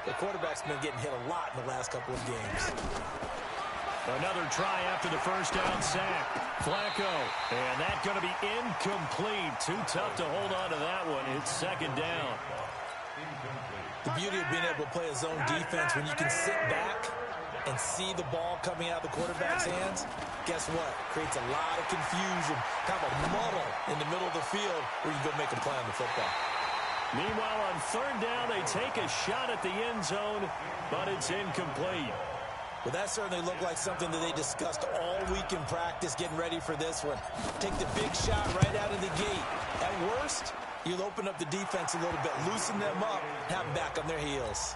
The quarterback's been getting hit a lot in the last couple of games. Another try after the first down sack. Flacco. And that's going to be incomplete. Too tough to hold on to that one. It's second down. The beauty of being able to play a zone defense when you can sit back and see the ball coming out of the quarterback's hands, guess what? Creates a lot of confusion, kind of a muddle in the middle of the field where you go make a play on the football. Meanwhile, on third down, they take a shot at the end zone, but it's incomplete. Well, that certainly looked like something that they discussed all week in practice, getting ready for this one. Take the big shot right out of the gate. At worst, you'll open up the defense a little bit, loosen them up, have them back on their heels.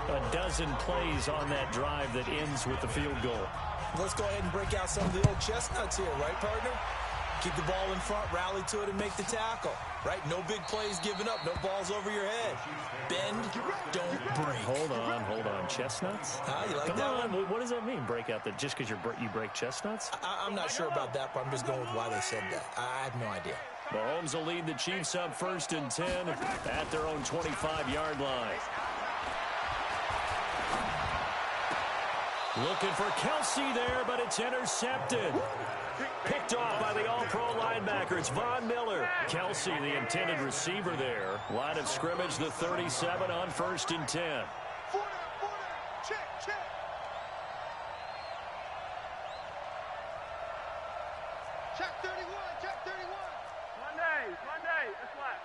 A dozen plays on that drive that ends with the field goal. Let's go ahead and break out some of the old chestnuts here, right, partner? Keep the ball in front, rally to it, and make the tackle, right? No big plays given up, no balls over your head. Bend, don't break. Hold on. Chestnuts? You like Come that on. one? What does that mean, break out? Just because you break chestnuts? I'm not sure about that, but I'm just going with why they said that. I have no idea. Mahomes will lead the Chiefs up 1st and 10 at their own 25-yard line. Looking for Kelsey there, but it's intercepted. Picked off by the all-pro linebacker. It's Von Miller. Kelsey, the intended receiver there. Line of scrimmage, the 37 on 1st and 10. Check. Check 31. Monday. That's what.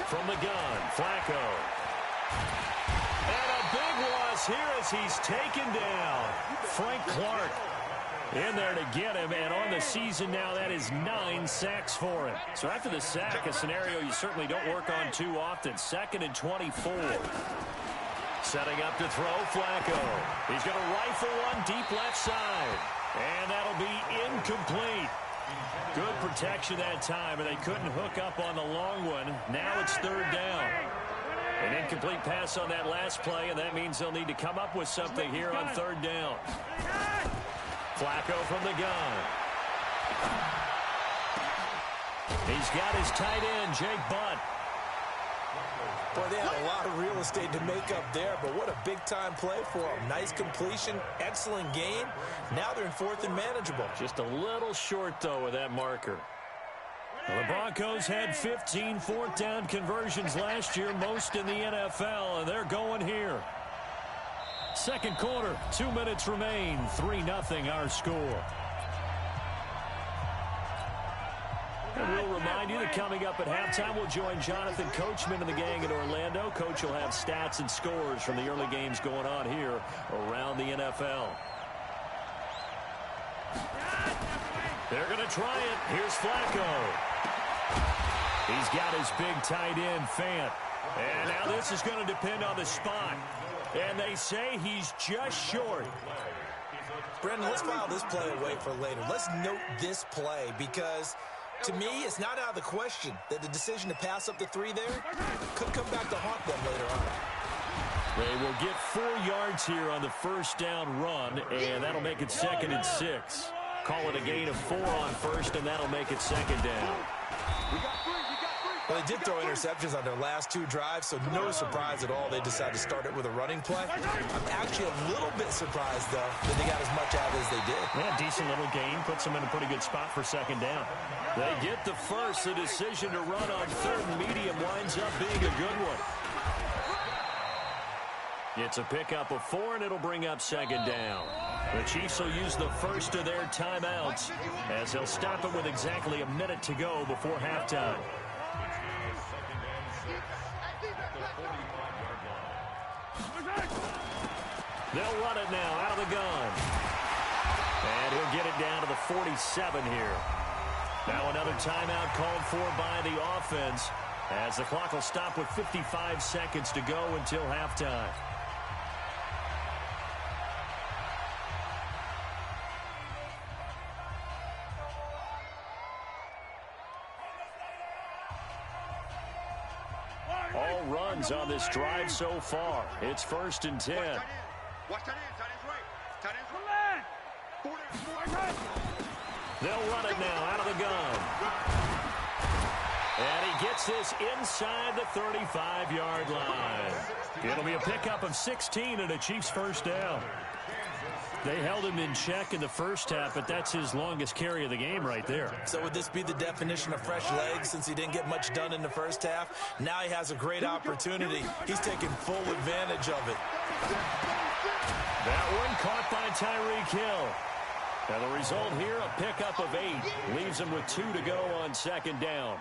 From the gun, Flacco. And a big loss here as he's taken down. Frank Clark in there to get him, and on the season now, that is 9 sacks for him. So after the sack, a scenario you certainly don't work on too often. 2nd and 24. Setting up to throw, Flacco. He's going to rifle one deep left side, and that'll be incomplete. Good protection that time, and they couldn't hook up on the long one. Now it's 3rd down. An incomplete pass on that last play, and that means they'll need to come up with something here on 3rd down. Flacco from the gun. He's got his tight end, Jake Butt. Boy, they had a lot of real estate to make up there, but what a big-time play for them. Nice completion, excellent game. Now they're in 4th and manageable. Just a little short, though, with that marker. Well, the Broncos had 15 4th down conversions last year, most in the NFL, and they're going here. Second quarter, 2 minutes remain, 3-0 our score. And we'll remind you that coming up at halftime, we'll join Jonathan Coachman and the gang in Orlando. Coach will have stats and scores from the early games going on here around the NFL. They're going to try it. Here's Flacco. He's got his big tight end, Fant. And now this is going to depend on the spot. And they say he's just short. Brendan, let's file this play away for later. Let's note this play because, to me, it's not out of the question that the decision to pass up the 3 there could come back to haunt them later on. They will get 4 yards here on the first down run, and that'll make it 2nd and 6. Call it a gain of 4 on first, and that'll make it 2nd down. Well, they did throw interceptions on their last 2 drives, so no surprise at all they decided to start it with a running play. I'm actually a little bit surprised, though, that they got as much out as they did. Yeah, decent little gain. Puts them in a pretty good spot for 2nd down. They get the first. The decision to run on 3rd and medium winds up being a good one. It's a pickup of 4, and it'll bring up 2nd down. The Chiefs will use the first of their timeouts as they'll stop it with exactly a minute to go before halftime. They'll run it now out of the gun. And he'll get it down to the 47 here. Now another timeout called for by the offense as the clock will stop with 55 seconds to go until halftime. All runs on this drive so far. It's 1st and 10. Watch that end. Tight end's right. They'll run it now out of the gun. And he gets this inside the 35-yard line. It'll be a pickup of 16 and a Chiefs first down. They held him in check in the first half, but that's his longest carry of the game right there. So would this be the definition of fresh legs since he didn't get much done in the first half? Now he has a great opportunity. He's taking full advantage of it. That one caught by Tyreek Hill. And the result here, a pickup of 8. Leaves him with 2 to go on second down.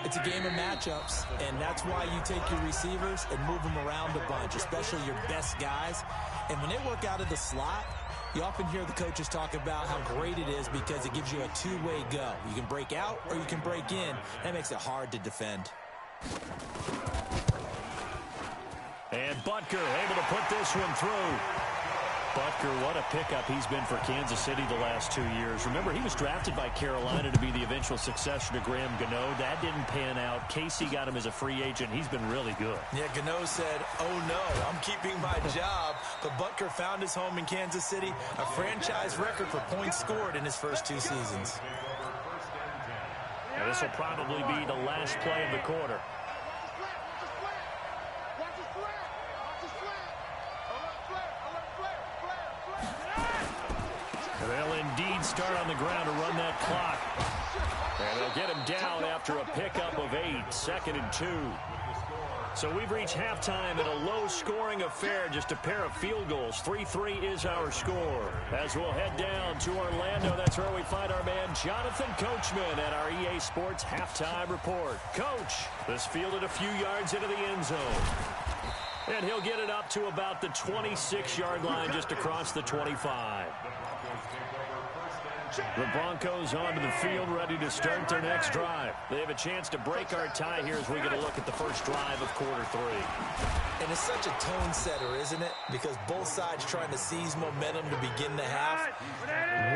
It's a game of matchups, and that's why you take your receivers and move them around a bunch, especially your best guys. And when they work out of the slot, you often hear the coaches talk about how great it is because it gives you a two-way go. You can break out or you can break in. That makes it hard to defend. And Butker able to put this one through. Butker, what a pickup he's been for Kansas City the last 2 years. Remember, he was drafted by Carolina to be the eventual successor to Graham Gano. That didn't pan out. Casey got him as a free agent. He's been really good. Yeah, Gano said, oh no, I'm keeping my job. But Butker found his home in Kansas City, a franchise record for points scored in his first 2 seasons. Now, this will probably be the last play of the quarter. They'll indeed start on the ground to run that clock. And they'll get him down after a pickup of 8, 2nd and 2. So we've reached halftime in a low-scoring affair, just a pair of field goals. 3-3 is our score. As we'll head down to Orlando, that's where we find our man Jonathan Coachman at our EA Sports Halftime Report. Coach, this fielded a few yards into the end zone. And he'll get it up to about the 26-yard line, just across the 25. The Broncos onto the field, ready to start their next drive. They have a chance to break our tie here as we get a look at the first drive of quarter 3. And it's such a tone setter, isn't it? Because both sides trying to seize momentum to begin the half.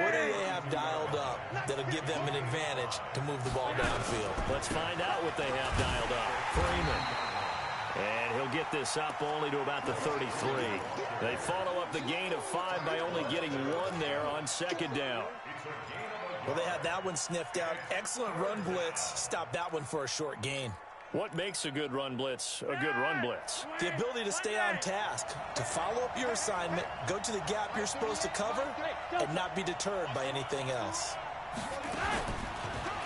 What do they have dialed up that'll give them an advantage to move the ball downfield? Let's find out what they have dialed up. Freeman. And he'll get this up only to about the 33. They follow up the gain of 5 by only getting 1 there on second down. Well, they had that one sniffed out. Excellent run blitz. Stop that one for a short gain. What makes a good run blitz a good run blitz? The ability to stay on task, to follow up your assignment, go to the gap you're supposed to cover, and not be deterred by anything else.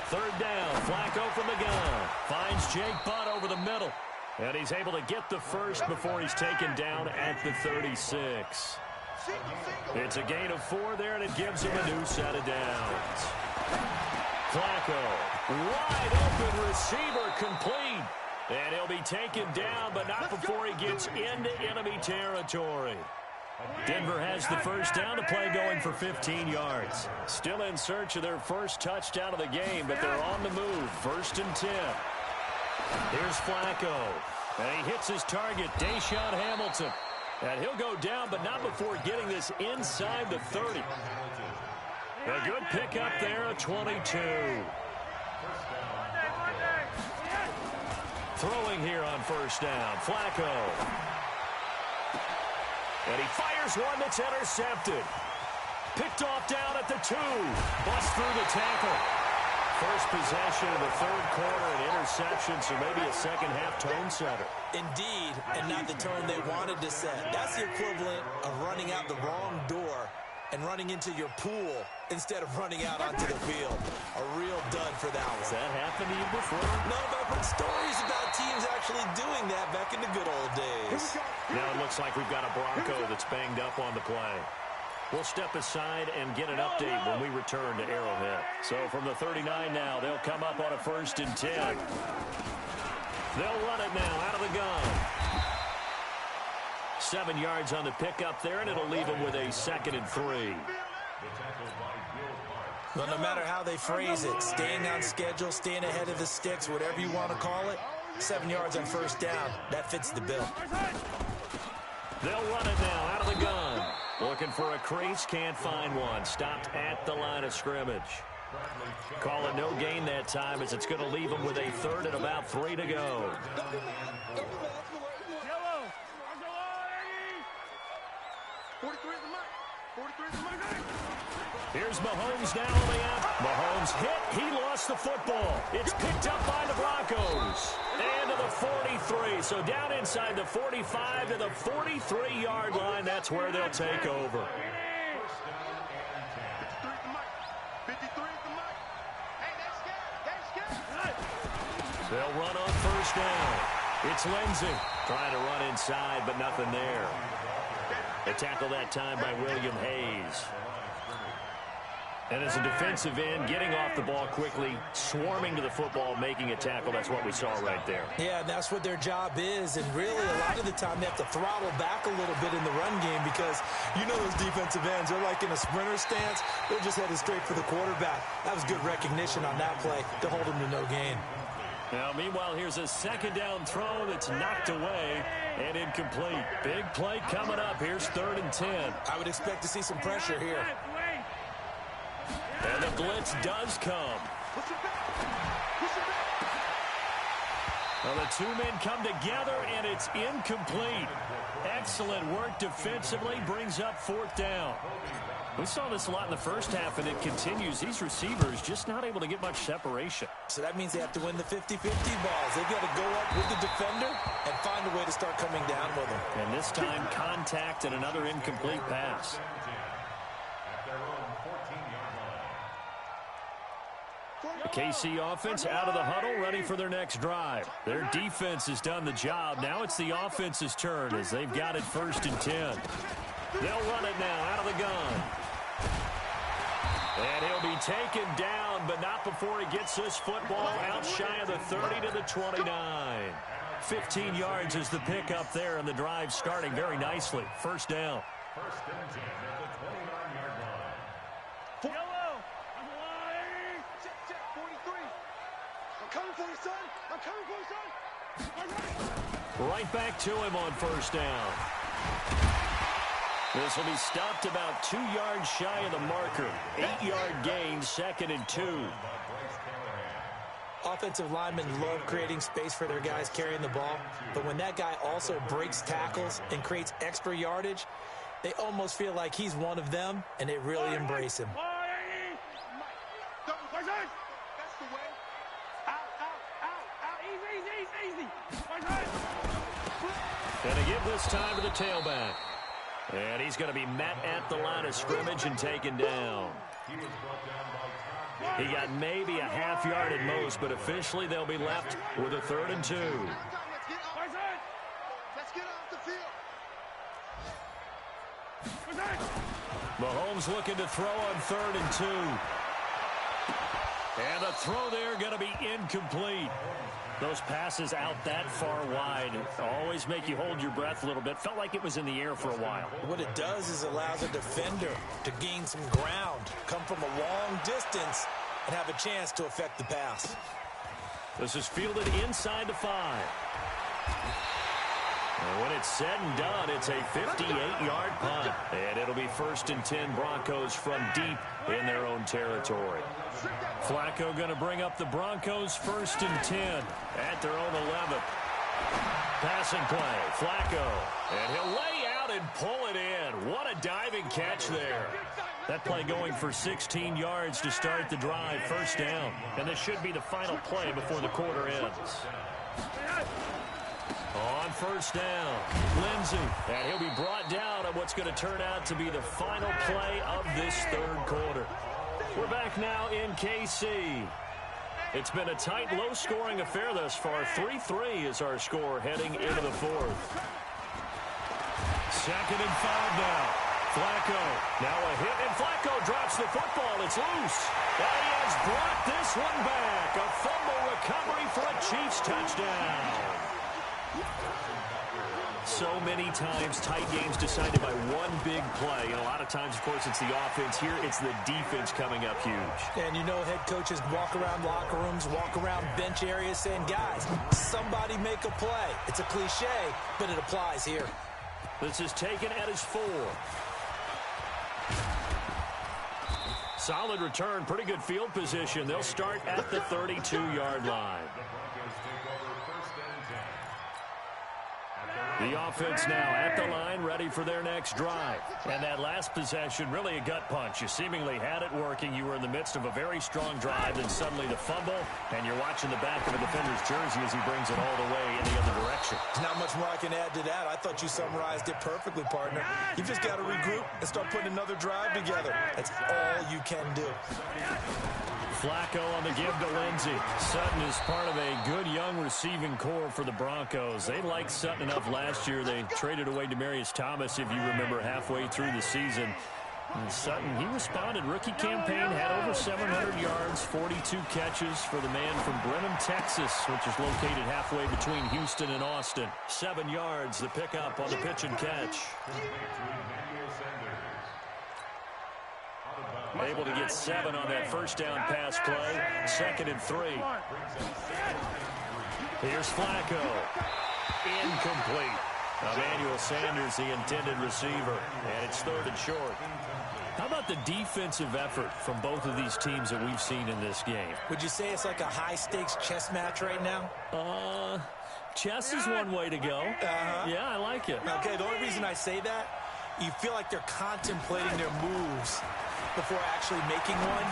Third down, Flacco from the gun. Finds Jake Butt over the middle. And he's able to get the first before he's taken down at the 36. It's a gain of 4 there, and it gives him a new set of downs. Flacco, wide open receiver, complete. And he'll be taken down, but not before he gets into enemy territory. Denver has the first down, to play going for 15 yards. Still in search of their first touchdown of the game, but they're on the move. 1st and 10. Here's Flacco. And he hits his target, Deshaun Hamilton. And he'll go down, but not before getting this inside the 30. A good pickup there, a 22. Throwing here on first down, Flacco. And he fires one that's intercepted. Picked off down at the 2. Busts through the tackle. First possession of the third quarter, an interception, so maybe a second-half tone setter. Indeed, and not the tone they wanted to set. That's the equivalent of running out the wrong door and running into your pool instead of running out onto the field. A real dud for that one. Has that happened to you before? No, but I've heard stories about teams actually doing that back in the good old days. Now it looks like we've got a Bronco that's banged up on the play. We'll step aside and get an update when we return to Arrowhead. So from the 39 now, they'll come up on a 1st and 10. They'll run it now out of the gun. 7 yards on the pickup there, and it'll leave them with a 2nd and 3. Well, no matter how they phrase it, staying on schedule, staying ahead of the sticks, whatever you want to call it, 7 yards on first down, that fits the bill. They'll run it now out of the gun. Looking for a crease, can't find one. Stopped at the line of scrimmage. Call it no gain that time, as it's going to leave them with a 3rd and about 3 to go. Here's Mahomes now on the out. Mahomes hit. He lost the football. It's picked up by the Broncos. And to the 40 so down inside the 45 to the 43-yard line. That's where they'll take over. 53 is the mic. 53 is the mic. Hey, they're scared. They'll run on first down. It's Lindsey trying to run inside, but nothing there. A tackle that time by William Hayes. And as a defensive end, getting off the ball quickly, swarming to the football, making a tackle, that's what we saw right there. Yeah, and that's what their job is. And really, a lot of the time, they have to throttle back a little bit in the run game because you know those defensive ends, they're like in a sprinter stance. They're just headed straight for the quarterback. That was good recognition on that play to hold him to no gain. Now, meanwhile, here's a second down throw that's knocked away and incomplete. Big play coming up. Here's 3rd and 10. I would expect to see some pressure here. And the blitz does come. Well, the two men come together, and it's incomplete. Excellent work defensively, brings up 4th down. We saw this a lot in the first half, and it continues. These receivers just not able to get much separation. So that means they have to win the 50-50 balls. They've got to go up with the defender and find a way to start coming down with them. And this time, contact and another incomplete pass. The KC offense out of the huddle, ready for their next drive. Their defense has done the job. Now it's the offense's turn as they've got it 1st and 10. They'll run it now out of the gun. And he'll be taken down, but not before he gets this football out shy of the 30 to the 29. 15 yards is the pickup there, and the drive starting very nicely. 1st down. 1st and 10 at the 29-yard line. Yellow. Check, 43. I'm coming for you, son. I'm coming for you, son. Right back to him on 1st down. This will be stopped about 2 yards shy of the marker. 8-yard gain, 2nd and 2. Offensive linemen love creating space for their guys carrying the ball, but when that guy also breaks tackles and creates extra yardage, they almost feel like he's one of them, and they really embrace him. That's the way. Out. Easy. And they give this time to the tailback. And he's going to be met at the line of scrimmage and taken down. He got maybe a half yard at most, but officially they'll be left with a 3rd and 2. Let's get off the field. Mahomes looking to throw on 3rd and 2. And the throw there going to be incomplete. Those passes out that far wide always make you hold your breath a little bit. Felt like it was in the air for a while. What it does is allows a defender to gain some ground, come from a long distance, and have a chance to affect the pass. This is fielded inside the 5. And when it's said and done, it's a 58-yard punt. And it'll be 1st and 10 Broncos from deep in their own territory. Flacco going to bring up the Broncos 1st and 10 at their own 11. Passing play, Flacco. And he'll lay out and pull it in. What a diving catch there. That play going for 16 yards to start the drive, 1st down. And this should be the final play before the quarter ends. On 1st down, Lindsey. And he'll be brought down on what's going to turn out to be the final play of this 3rd quarter. We're back now in KC. It's been a tight, low-scoring affair thus far. 3-3 is our score heading into the 4th. 2nd and 5 now. Flacco. Now a hit, and Flacco drops the football. It's loose. And he has brought this one back. A fumble recovery for a Chiefs touchdown. So many times tight games decided by one big play. And a lot of times, of course, it's the offense. Here, it's the defense coming up huge. And you know head coaches walk around locker rooms, walk around bench areas saying, guys, somebody make a play. It's a cliche, but it applies here. This is taken at his 4. Solid return, pretty good field position. They'll start at the 32-yard line. The offense now at the line, ready for their next drive. And that last possession, really a gut punch. You seemingly had it working. You were in the midst of a very strong drive, then suddenly the fumble, and you're watching the back of a defender's jersey as he brings it all the way in the other direction. There's not much more I can add to that. I thought you summarized it perfectly, partner. You've just got to regroup and start putting another drive together. That's all you can do. Flacco on the give to Lindsey. Sutton is part of a good young receiving core for the Broncos. They liked Sutton enough last year. They traded away Demaryius Thomas, if you remember, halfway through the season. And Sutton, he responded. Rookie campaign, had over 700 yards, 42 catches for the man from Brenham, Texas, which is located halfway between Houston and Austin. 7 yards, the pickup on the pitch and catch. Able to get 7 on that first down pass play. 2nd and 3. Here's Flacco. Incomplete. Emmanuel Sanders, the intended receiver. And it's 3rd and short. How about the defensive effort from both of these teams that we've seen in this game? Would you say it's like a high-stakes chess match right now? Chess is one way to go. Yeah, I like it. Okay, the only reason I say that, you feel like they're contemplating their moves before actually making one,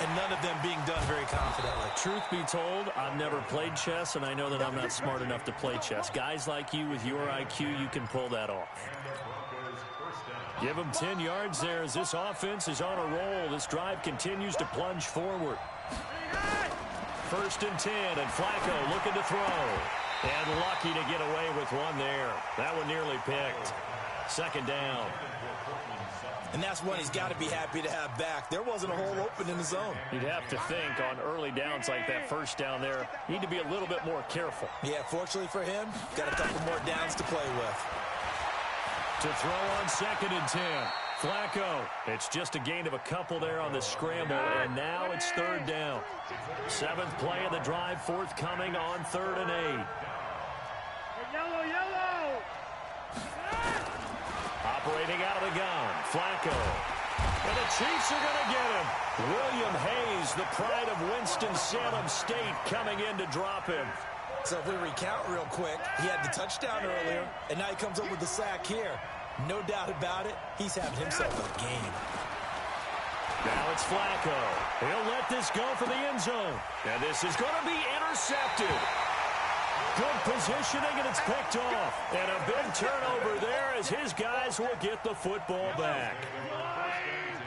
and none of them being done very confidently. Truth be told, I've never played chess, and I know that I'm not smart enough to play chess. Guys like you with your IQ, you can pull that off. Give them 10 yards there as this offense is on a roll. This drive continues to plunge forward. 1st and 10, and Flacco looking to throw. And lucky to get away with one there. That one nearly picked. 2nd down. And that's one he's got to be happy to have back. There wasn't a hole open in the zone. You'd have to think on early downs like that first down there, need to be a little bit more careful. Yeah, fortunately for him, got a couple more downs to play with. To throw on 2nd and 10. Flacco. It's just a gain of a couple there on the scramble, and now it's 3rd down. 7th play of the drive, forthcoming on 3rd and 8. Yellow! Operating out of the gun, Flacco. And the Chiefs are going to get him. William Hayes, the pride of Winston-Salem State, coming in to drop him. So if we recount real quick, he had the touchdown earlier, and now he comes up with the sack here. No doubt about it, he's having himself a game. Now it's Flacco. He'll let this go for the end zone. And this is going to be intercepted. Good positioning, and it's picked off. And a big turnover there as his guys will get the football back.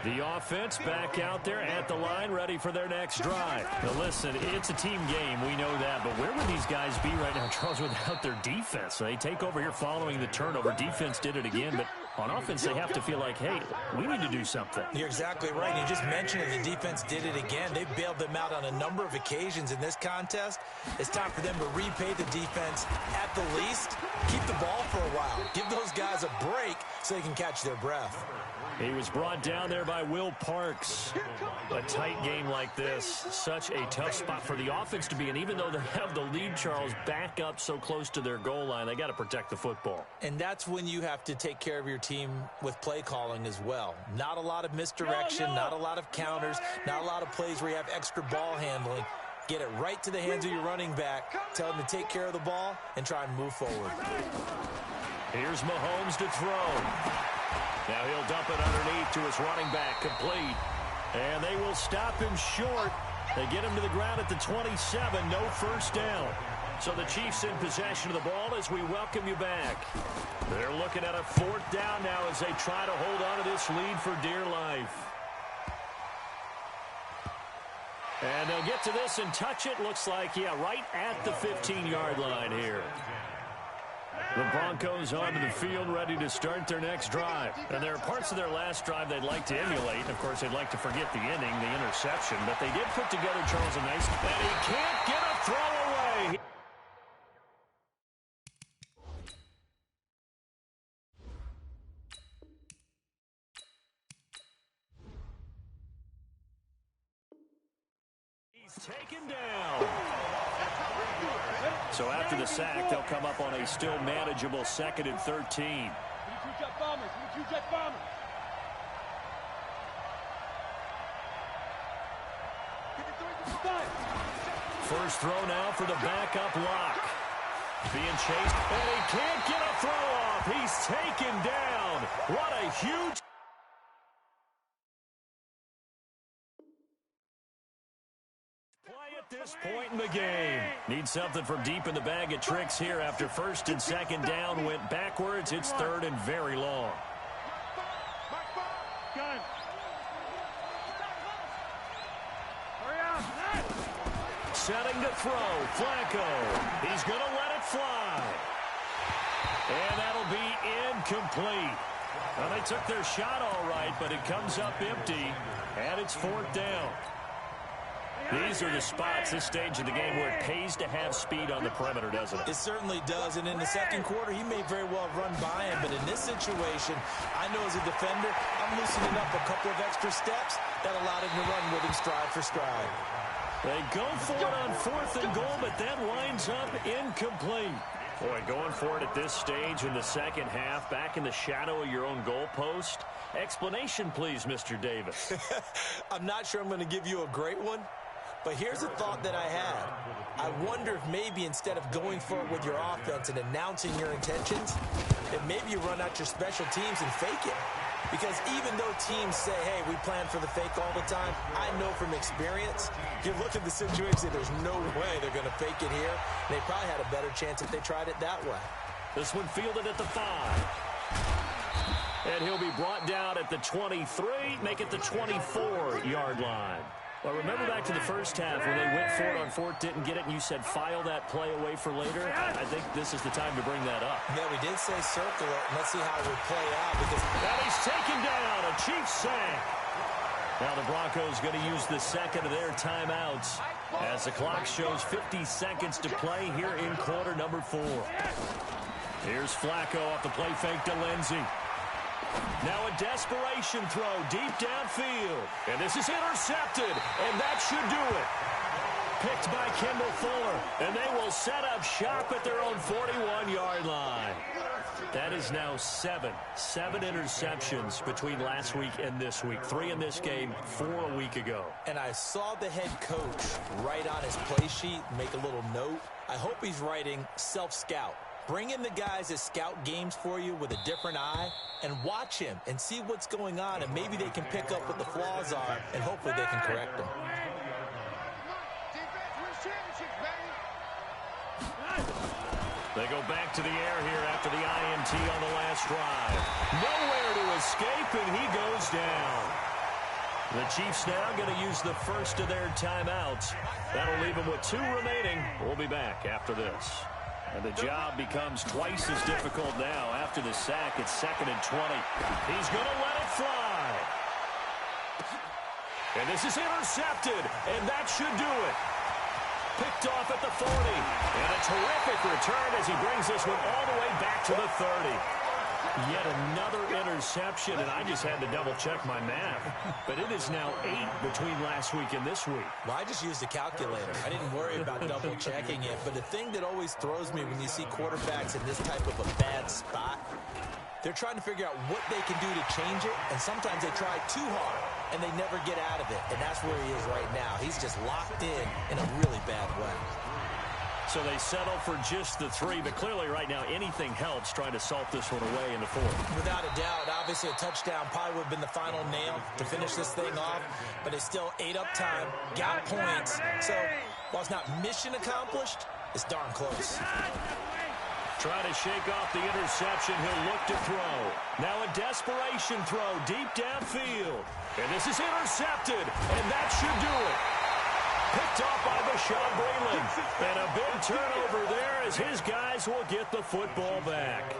The offense back out there at the line, ready for their next drive. Now listen, it's a team game, we know that, but where would these guys be right now, Charles, without their defense? They take over here following the turnover. Defense did it again, but on offense they have to feel like, hey, we need to do something. You're exactly right. You just mentioned it, the defense did it again. They bailed them out on a number of occasions in this contest. It's time for them to repay the defense at the least. Keep the ball for a while. Give those guys a break so they can catch their breath. He was brought down there by Will Parks. A tight game like this, such a tough spot for the offense to be in. Even though they have the lead, Charles, back up so close to their goal line, they got to protect the football. And that's when you have to take care of your team with play calling as well. Not a lot of misdirection, not a lot of counters, not a lot of plays where you have extra ball handling. Get it right to the hands of your running back. Tell him to take care of the ball and try and move forward. Here's Mahomes to throw. Now he'll dump it underneath to his running back, complete. And they will stop him short. They get him to the ground at the 27, no first down. So the Chiefs in possession of the ball as we welcome you back. They're looking at a 4th down now as they try to hold on to this lead for dear life. And they'll get to this and touch it. Looks like, yeah, right at the 15-yard line here. The Broncos onto the field, ready to start their next drive. And there are parts of their last drive they'd like to emulate. Of course, they'd like to forget the inning, the interception. But they did put together, Charles, a nice... And he can't get a throw away. He's taken down. So after the sack, they'll come up on a still manageable 2nd and 13. First throw now for the backup lock. Being chased, and he can't get a throw off. He's taken down. What a huge play at this point in the game. Need something from deep in the bag of tricks here after first and second down went backwards. It's third and very long. Gun. Hurry up. Setting to throw. Flacco. He's going to let it fly. And that'll be incomplete. Well, they took their shot all right, but it comes up empty, and it's fourth down. These are the spots, this stage of the game, where it pays to have speed on the perimeter, doesn't it? It certainly does, and in the second quarter, he may very well run by him, but in this situation, I know as a defender, I'm loosening up a couple of extra steps that allowed him to run with him stride for stride. They go for it on fourth and goal, but that winds up incomplete. Boy, going for it at this stage in the second half, back in the shadow of your own goalpost. Explanation, please, Mr. Davis. I'm not sure I'm going to give you a great one, but here's a thought that I had. I wonder if maybe instead of going for it with your offense and announcing your intentions, that maybe you run out your special teams and fake it. Because even though teams say, hey, we plan for the fake all the time, I know from experience, you look at the situation, there's no way they're going to fake it here. They probably had a better chance if they tried it that way. This one fielded at the 5. And he'll be brought down at the 23, make it the 24-yard line. Well, remember back to the first half when they went for it on fourth, didn't get it, and you said file that play away for later? I think this is the time to bring that up. Yeah, we did say circle it, and let's see how it would play out. Because and he's taken down, a Chiefs sack. Now the Broncos going to use the second of their timeouts as the clock shows 50 seconds to play here in quarter number 4. Here's Flacco off the play fake to Lindsey. Now a desperation throw deep downfield. And this is intercepted, and that should do it. Picked by Kendall Fuller, and they will set up shop at their own 41-yard line. That is now 7 interceptions between last week and this week. 3 in this game, 4 a week ago. And I saw the head coach write on his play sheet, make a little note. I hope he's writing self-scout. Bring in the guys that scout games for you with a different eye and watch him and see what's going on, and maybe they can pick up what the flaws are, and hopefully they can correct them. They go back to the air here after the INT on the last drive. Nowhere to escape, and he goes down. The Chiefs now going to use the first of their timeouts. That'll leave them with 2 remaining. We'll be back after this. And the job becomes twice as difficult now after the sack. It's 2nd and 20. He's going to let it fly. And this is intercepted, and that should do it. Picked off at the 40. And a terrific return as he brings this one all the way back to the 30. Yet another interception, and I just had to double-check my math. But it is now 8 between last week and this week. Well, I just used a calculator. I didn't worry about double-checking it. But the thing that always throws me when you see quarterbacks in this type of a bad spot, they're trying to figure out what they can do to change it, and sometimes they try too hard, and they never get out of it. And that's where he is right now. He's just locked in a really bad way. So they settle for just the 3, but clearly right now anything helps trying to salt this one away in the 4th. Without a doubt, obviously a touchdown probably would have been the final nail to finish this thing off, but it's still 8 up time, got points. So while it's not mission accomplished, it's darn close. Trying to shake off the interception, he'll look to throw. Now a desperation throw deep downfield. And this is intercepted, and that should do it. Picked off by Bashaud Breeland. And a big turnover there as his guys will get the football back.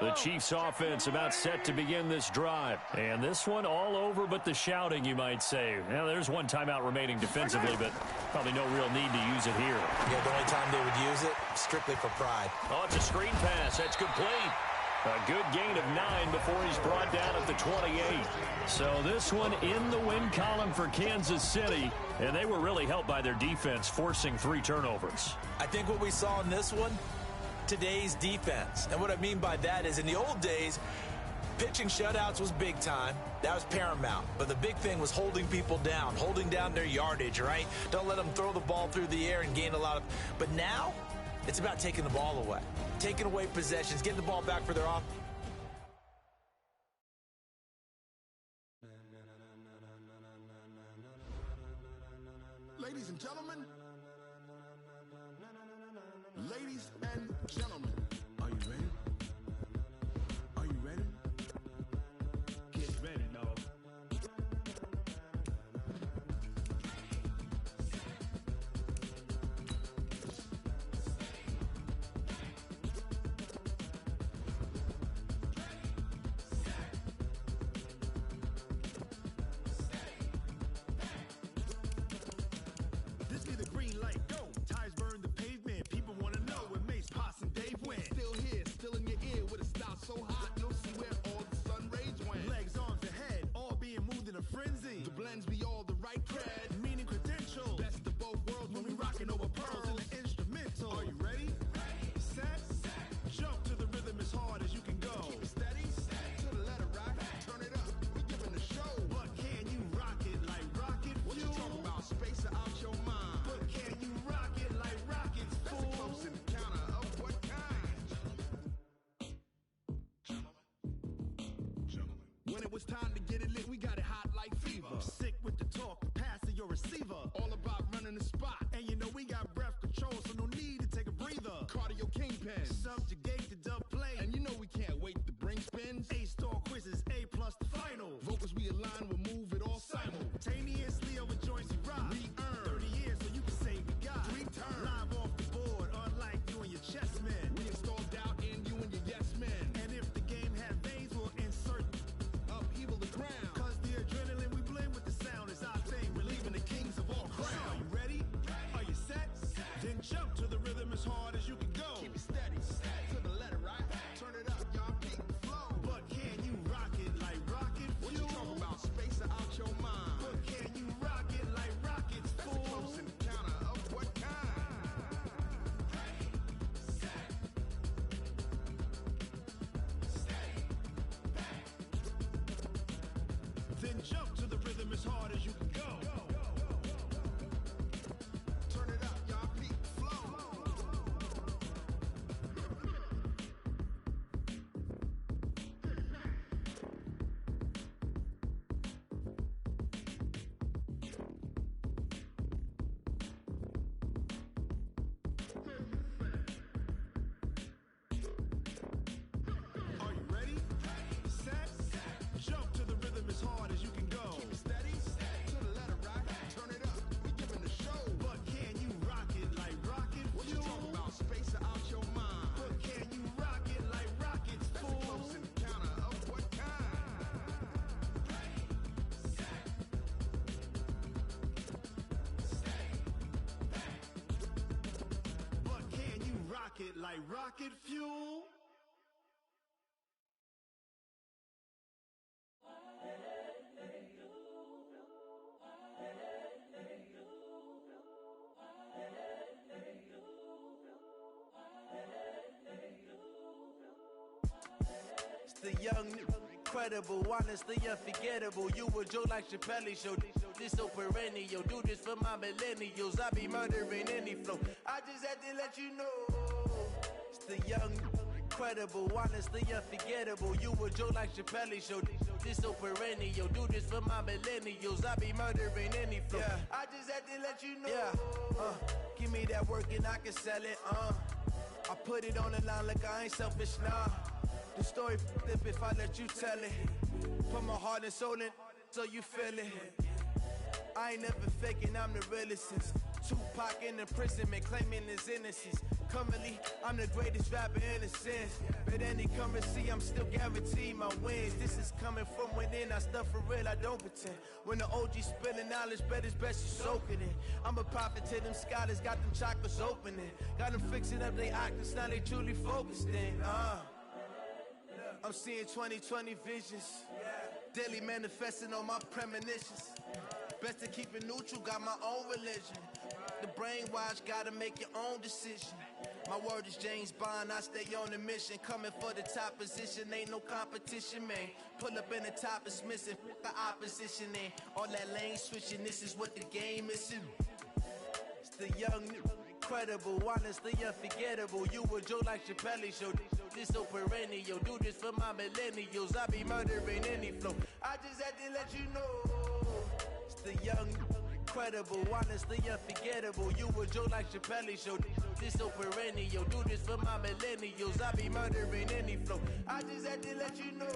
The Chiefs offense about set to begin this drive. And this one all over but the shouting, you might say. Now, there's one timeout remaining defensively, but probably no real need to use it here. Yeah, the only time they would use it, strictly for pride. Oh, it's a screen pass. That's complete. A good gain of 9 before he's brought down at the 28. So this one in the win column for Kansas City. And they were really helped by their defense, forcing 3 turnovers. I think what we saw in this one, today's defense. And what I mean by that is in the old days, pitching shutouts was big time. That was paramount. But the big thing was holding people down, holding down their yardage, right? Don't let them throw the ball through the air and gain a lot of... But now, it's about taking the ball away. Taking away possessions, getting the ball back for their off... Ladies and gentlemen, ladies and gentlemen, are you ready? Are you ready? Get ready, dog. This be the green light, go. Tires burn the pavement. People want to know where Mace, Potts, and Dave went. Still here, still in your ear with a style so hot, no see where all the sun rays went. Legs, arms, and head, all being moved in a frenzy. The blends be all the right cred, meaning credentials. Best of both worlds when we rocking over pearls in the instrumental. Are you ready? Set, jump to the rhythm as hard as you can go. Keep it steady, to the letter right. Turn it up, we giving the show. But can you rock it like rocket fuel? What you talking about? Space out your mind. But can you rock it like rockets, fool? That's a close encounter of what kind? Gentlemen. When it was time to get it lit, we got it hot like fever. Sick with the talk, pass to your receiver. All about running the spot. And you know we got breath control, so no need to take a breather. Cardio kingpin, subjugate the dub play. And you know we can't wait to bring spins. A-star quizzes, A plus the final. Vocals we align, we'll move it all simultaneously over joints we rock. We earn 30 years, so you can say we got 3 turns. Live off the board, unlike you and your chess men. We install doubt in you and your yes men. And if the game had veins, we'll insert upheaval the ground. Cause the adrenaline we blend with the sound is our thing. We're leaving the kings of all crowns. So are you ready? Are you set? Then jump to the rhythm as hard as you can go. Keep it steady, to the letter right. Turn it up, y'all peak the flow. But can you rock it like rocket fuel? What you talking about? Space out your mind. But can you rock it like rockets, fool? That's a close encounter of what kind? Then jump to the rhythm as hard as you can go. Turn it up, y'all peak the flow. Are you ready? Set, jump to the rhythm as hard as you can go. Keep it steady, to the letter right. Turn it up, we giving the show. But can you rock it like rocket fuel? What you talking about? Space out your mind. But can you rock it like rockets, fool? That's a close encounter of what kind? But can you rock it like rocket fuel? It's the young, incredible, honestly unforgettable. You a Joe like Chappelle show. This so perennial. Do this for my millennials. I be murdering any flow. I just had to let you know. It's the young, incredible, honestly unforgettable. You a Joe like Chappelle show. This so perennial. Do this for my millennials. I be murdering any flow. Yeah. I just had to let you know. Yeah. Give me that work and I can sell it. I put it on the line like I ain't selfish, nah. The story flip if I let you tell it. Put my heart and soul in so you feel it. I ain't never faking, I'm the realest since Tupac in imprisonment, claiming his innocence. Currently, I'm the greatest rapper in a sense. But any currency, I'm still guaranteed my wins. This is coming from within, I stuff for real, I don't pretend. When the OG spilling knowledge, bet it's best you soak it in. I'm a prophet to them scholars, got them chakras opening. Got them fixing up they octaves, now they truly focused in. I'm seeing 2020 visions. Daily manifesting on my premonitions. Best to keep it neutral, got my own religion. The brainwash, gotta make your own decision. My word is James Bond, I stay on the mission. Coming for the top position, ain't no competition, man. Pull up in the top is missing, the opposition in. All that lane switching, this is what the game is. It's the young, incredible, honestly unforgettable. You a Joe like Chappelle show. This so perennial, do this for my millennials. I be murdering any flow. I just had to let you know. It's the young, incredible, honestly unforgettable. You a Joe like Chappelle show. This so perennial, do this for my millennials. I be murdering any flow. I just had to let you know.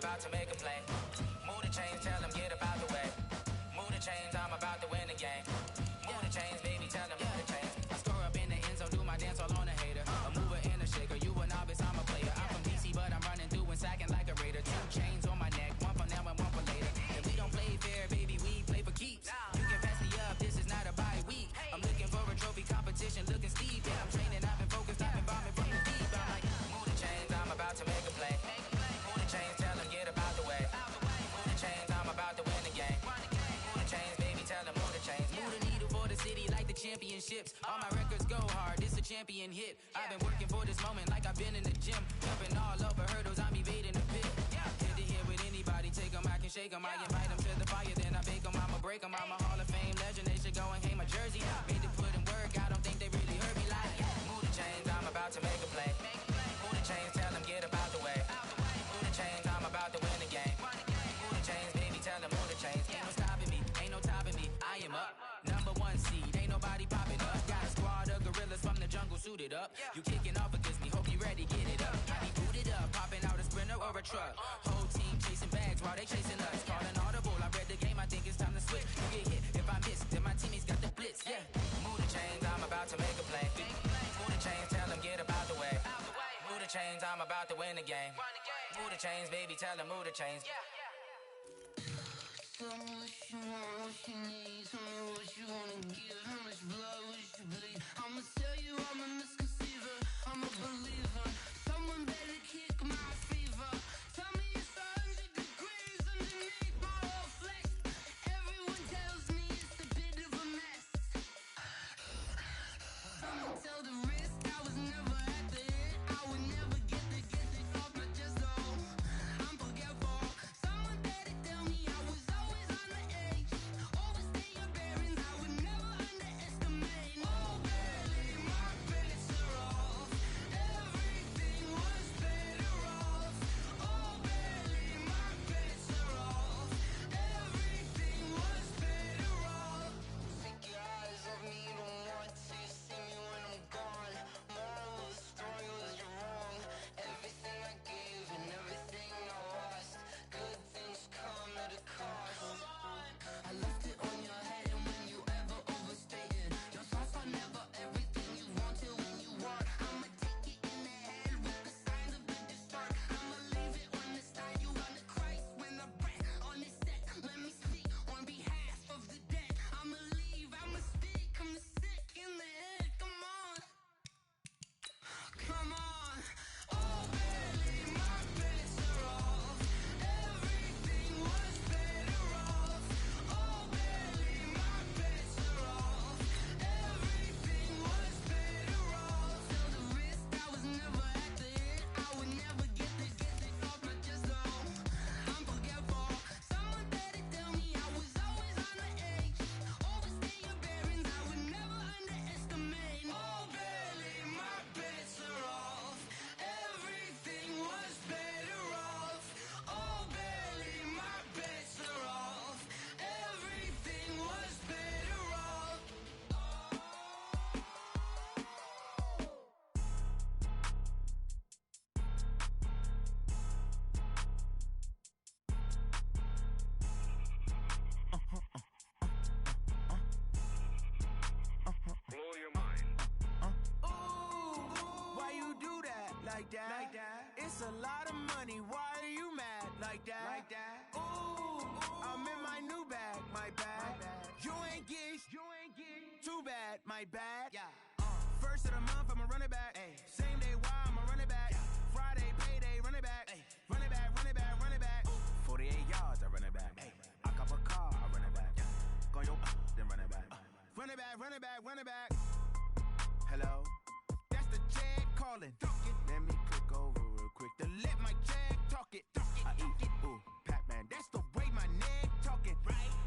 To make a play. Move the chains, tell them get up out the way. Move the chains, I'm about to win the game. Move the chains, baby, tell them move the chains. I score up in the end zone, do my dance all on a hater. A mover and a shaker, you a novice, I'm a player. I'm from DC, but I'm running through and sacking like a raider. 2 chains on my neck, one for now and one for later. If we don't play fair, baby, we play for keeps. You can pass me up, this is not a bye week. I'm looking for a trophy competition, looking steep. Yeah, I'm training, I've been focused, I've been bombing from the deep. I'm like, move the chains, I'm about to make a play. Move the chains, tell them get up out the way. Move the chains, I'm about to win the game. Move the chains, baby, tell them move the chains. Move the needle for the city like the championships. All my records go hard, this a champion hit. I've been working for this moment like I've been in the gym. Jumping all over hurdles, I'm evading the pit. Hit to hit with anybody, take them, I can shake them. I invite them to the fire, then I bake them, I'ma break them. I'm a Hall of Fame legend, they should go and hang my jersey. Made to put in work, I don't think they really heard me like. Move the chains, I'm about to make a play. Move the chains, tell them get up out the way. Move the chains, I'm about to win the game. Move the chains, baby, tell them move the chains. Ain't no stopping me, ain't no topping me. I am up, number 1 seed, ain't nobody popping up. Got a squad of gorillas from the jungle suited up. You kicking off against me, hope you ready, get it up. I be booted up, popping out a Sprinter or a truck. Whole team chasing bags while they chasing us. Calling audible, I read the game, I think it's time to switch. You get hit, if I miss, then my teammates got the blitz, yeah. Move the chains, I'm about to make a play. Move the chains, tell them get up out the way. Move the chains, I'm about to win the game. Move the chains, baby, tell them move the chains. Tell me what you want, what you need. Tell me what you wanna give. How much blood would you bleed? I'ma tell you I'm a misconceiver. I'm a believer. Someone better kick my fever. Tell me it's 100 degrees underneath my whole flesh. Everyone tells me it's a bit of a mess. Someone tell the risk I was never at the end. I would never get the off my chest, though. I'm forgetful. Someone better tell me I was always on the edge. Overstay your bearings, I would never underestimate. Oh, barely, my bets are off. Everything was better off. that. It's a lot of money. Why are you mad like that? Ooh, I'm in my new bag, my bad. You ain't get too bad, my bad. First of the month, I'ma run it back. Same day, why I'ma run it back. Friday, payday, run it back. Run it back, run it back, run it back. 48 yards, I run it back. I cop a car, I run it back. Go yo, then run it back. Run it back, run it back, run it back. Hello? That's the jag calling. Let me click over real quick to let my jag talk it. I eat it, ooh, Pac-Man. That's the way my neck talking.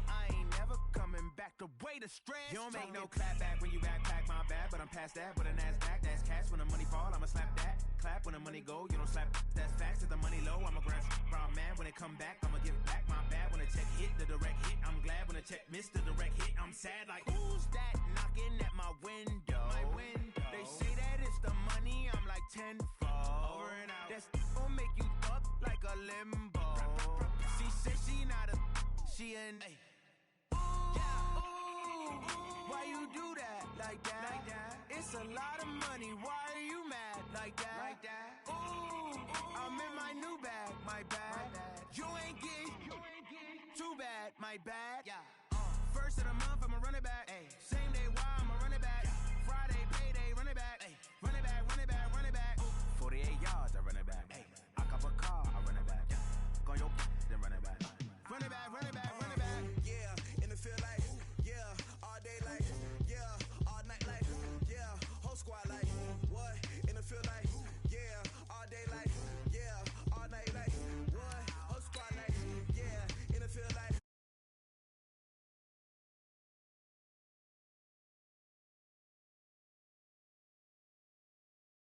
I ain't never coming back. The way the stress. You don't make no clap back when you backpack, my bad. But I'm past that with a NASDAQ. That's cash when the money fall. I'ma slap that. Clap when the money go. You don't slap. That's facts. If the money low, I'ma grab brown man. When it come back, I'ma give back my bad. When the check hit, the direct hit. I'm glad when the check missed the direct hit. I'm sad like who's that knocking at my window? They say that it's the money. I'm like tenfold. Over and out. That's gon' make you up like a limbo. She said she not a. She an. Why you do that like that? It's a lot of money. Why are you mad like that? Ooh, I'm in my new bag, my bad. You ain't get too bad, my bad. First of the month, I'ma run it back. Same day, why